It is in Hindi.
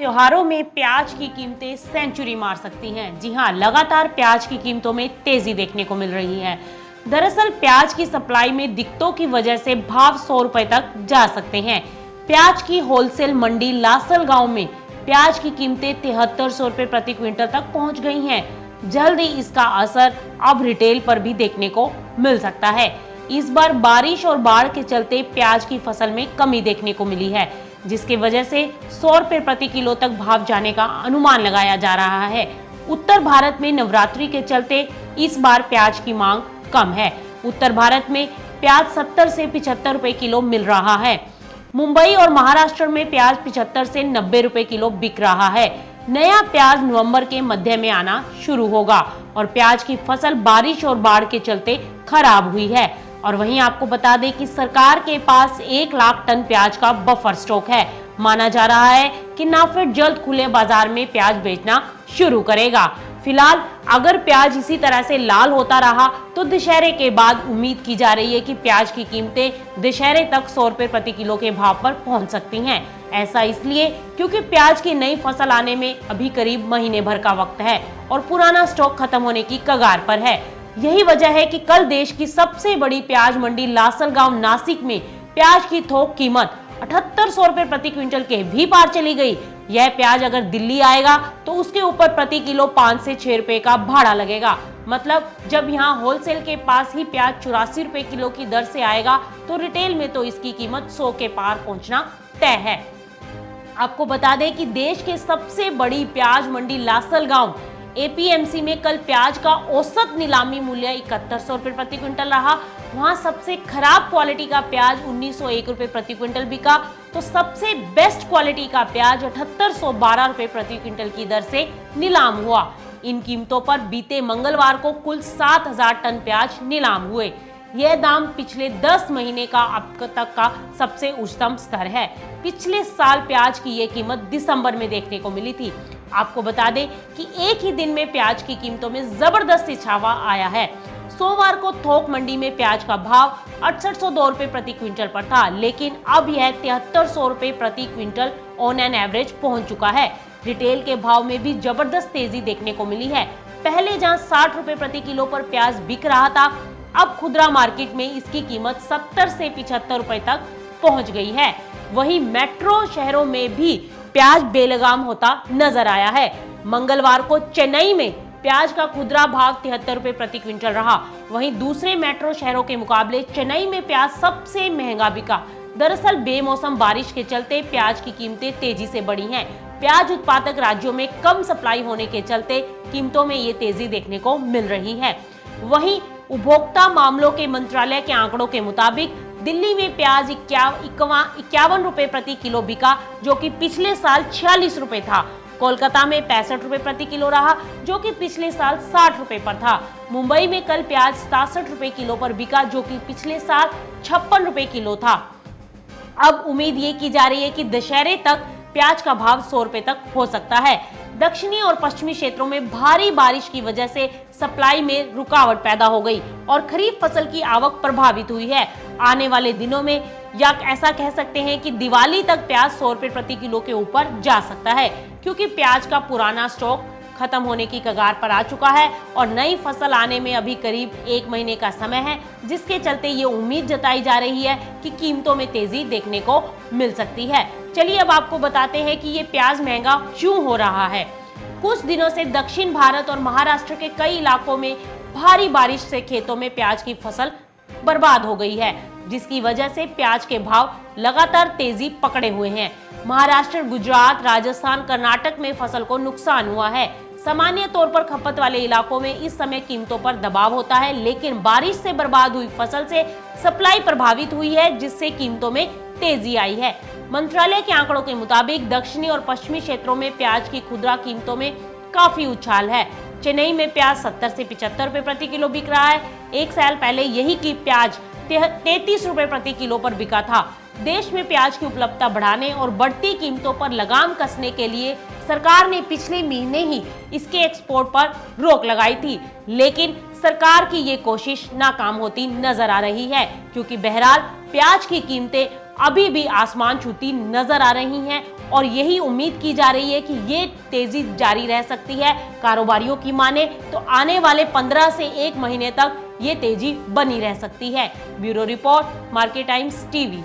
त्योहारों में प्याज की कीमतें सेंचुरी मार सकती हैं। जी हां, लगातार प्याज की कीमतों में तेजी देखने को मिल रही है। दरअसल प्याज की सप्लाई में दिक्कतों की वजह से भाव 100 रुपए तक जा सकते हैं। प्याज की होलसेल मंडी लासलगांव में प्याज की कीमतें 7300 रुपए प्रति क्विंटल तक पहुंच गई हैं। जल्द ही इसका असर अब रिटेल पर भी देखने को मिल सकता है। इस बार बारिश और बाढ़ के चलते प्याज की फसल में कमी देखने को मिली है, जिसकी वजह से 100 रुपए प्रति किलो तक भाव जाने का अनुमान लगाया जा रहा है। उत्तर भारत में नवरात्रि के चलते इस बार प्याज की मांग कम है। उत्तर भारत में प्याज 70 से 75 रुपए किलो मिल रहा है। मुंबई और महाराष्ट्र में प्याज 75 से 90 रुपए किलो बिक रहा है। नया प्याज नवंबर के मध्य में आना शुरू होगा और प्याज की फसल बारिश और बाढ़ के चलते खराब हुई है। और वहीं आपको बता दें कि सरकार के पास 1 लाख टन प्याज का बफर स्टॉक है। माना जा रहा है कि नाफेड जल्द खुले बाजार में प्याज बेचना शुरू करेगा। फिलहाल अगर प्याज इसी तरह से लाल होता रहा तो दशहरे के बाद उम्मीद की जा रही है कि प्याज की कीमतें दशहरे तक 100 रुपए प्रति किलो के भाव पर पहुंच सकती हैं। ऐसा इसलिए क्योंकि प्याज की नई फसल आने में अभी करीब महीने भर का वक्त है और पुराना स्टॉक खत्म होने की कगार पर है। यही वजह है कि कल देश की सबसे बड़ी प्याज मंडी लासलगांव नासिक में प्याज की थोक कीमत 7800 रुपए प्रति क्विंटल के भी पार चली गई। यह प्याज अगर दिल्ली आएगा तो उसके ऊपर प्रति किलो 5 से 6 रुपए का भाड़ा लगेगा। मतलब जब यहाँ होलसेल के पास ही प्याज 84 रुपए किलो की दर से आएगा तो रिटेल में तो इसकी कीमत 100 के पार पहुंचना तय है। आपको बता दें कि देश के सबसे बड़ी प्याज मंडी लासलगांव एपीएमसी में कल प्याज का औसत नीलामी मूल्य 7100 रुपए प्रति क्विंटल रहा। वहां सबसे खराब क्वालिटी का प्याज 1901 रुपए प्रति क्विंटल बिका तो सबसे बेस्ट क्वालिटी का प्याज 7812 रुपए प्रति क्विंटल की दर से नीलाम हुआ। इन कीमतों पर बीते मंगलवार को कुल 7000 टन प्याज नीलाम हुए। यह दाम पिछले 10 महीने का अब तक का सबसे उच्चतम स्तर है। पिछले साल प्याज की यह कीमत दिसंबर में देखने को मिली थी। आपको बता दें कि एक ही दिन में प्याज की कीमतों में जबरदस्त इछावा आया है। सोमवार को थोक मंडी में प्याज का भाव 6802 रुपए प्रति क्विंटल पर था, लेकिन अब यह 7300 रुपए प्रति क्विंटल ऑन एन एवरेज पहुंच चुका है। रिटेल के भाव में भी जबरदस्त तेजी देखने को मिली है। पहले जहां 60 रुपए प्रति किलो पर प्याज बिक रहा था, अब खुदरा मार्केट में इसकी कीमत 70 से 75 रुपए तक पहुंच गई है। वहीं मेट्रो शहरों में भी प्याज बेलगाम होता नजर आया है। मंगलवार को चेन्नई में प्याज का खुदरा भाव 73 रुपए प्रति क्विंटल रहा। वहीं दूसरे मेट्रो शहरों के मुकाबले चेन्नई में प्याज सबसे महंगा बिका। दरअसल बेमौसम बारिश के चलते प्याज की कीमतें तेजी से बढ़ी हैं। प्याज उत्पादक राज्यों में कम सप्लाई होने के चलते कीमतों में ये तेजी देखने को मिल रही है। वहीं उपभोक्ता मामलों के मंत्रालय के आंकड़ों के मुताबिक दिल्ली में प्याज 51 रुपए प्रति किलो बिका, जो कि पिछले साल 46 रुपए था। कोलकाता में 65 रुपए प्रति किलो रहा, जो कि पिछले साल 60 रुपए पर था। मुंबई में कल प्याज 67 रुपए किलो पर बिका, जो कि पिछले साल 56 रुपए किलो था। अब उम्मीद ये की जा रही है कि दशहरे तक प्याज का भाव 100 रुपए तक हो सकता है। दक्षिणी और पश्चिमी क्षेत्रों में भारी बारिश की वजह से सप्लाई में रुकावट पैदा हो गई और खरीफ फसल की आवक प्रभावित हुई है। आने वाले दिनों में या ऐसा कह सकते हैं कि दिवाली तक प्याज 100 रुपए प्रति किलो के ऊपर जा सकता है, क्योंकि प्याज का पुराना स्टॉक खत्म होने की कगार पर आ चुका है और नई फसल आने में अभी करीब 1 महीने का समय है, जिसके चलते ये उम्मीद जताई जा रही है कि कीमतों में तेजी देखने को मिल सकती है। चलिए अब आपको बताते हैं कि ये प्याज महंगा क्यों हो रहा है। कुछ दिनों से दक्षिण भारत और महाराष्ट्र के कई इलाकों में भारी बारिश से खेतों में प्याज की फसल बर्बाद हो गई है, जिसकी वजह से प्याज के भाव लगातार तेजी पकड़े हुए हैं। महाराष्ट्र, गुजरात, राजस्थान, कर्नाटक में फसल को नुकसान हुआ है। सामान्य तौर पर खपत वाले इलाकों में इस समय कीमतों पर दबाव होता है, लेकिन बारिश से बर्बाद हुई फसल से सप्लाई प्रभावित हुई है, जिससे कीमतों में तेजी आई है। मंत्रालय के आंकड़ों के मुताबिक दक्षिणी और पश्चिमी क्षेत्रों में प्याज की खुदरा कीमतों में काफी उछाल है। चेन्नई में प्याज 70 से 75 रुपए प्रति किलो बिक रहा है। एक साल पहले यही की प्याज 33 रुपए प्रति किलो पर बिका था। देश में प्याज की उपलब्धता बढ़ाने और बढ़ती कीमतों पर लगाम कसने के लिए सरकार ने पिछले महीने ही इसके एक्सपोर्ट पर रोक लगाई थी, लेकिन सरकार की ये कोशिश नाकाम होती नजर आ रही है, क्योंकि बहरहाल प्याज की कीमतें अभी भी आसमान छूती नजर आ रही हैं और यही उम्मीद की जा रही है कि ये तेजी जारी रह सकती है। कारोबारियों की माने तो आने वाले 15 से 1 महीने तक ये तेजी बनी रह सकती है। Bureau report, market times TV.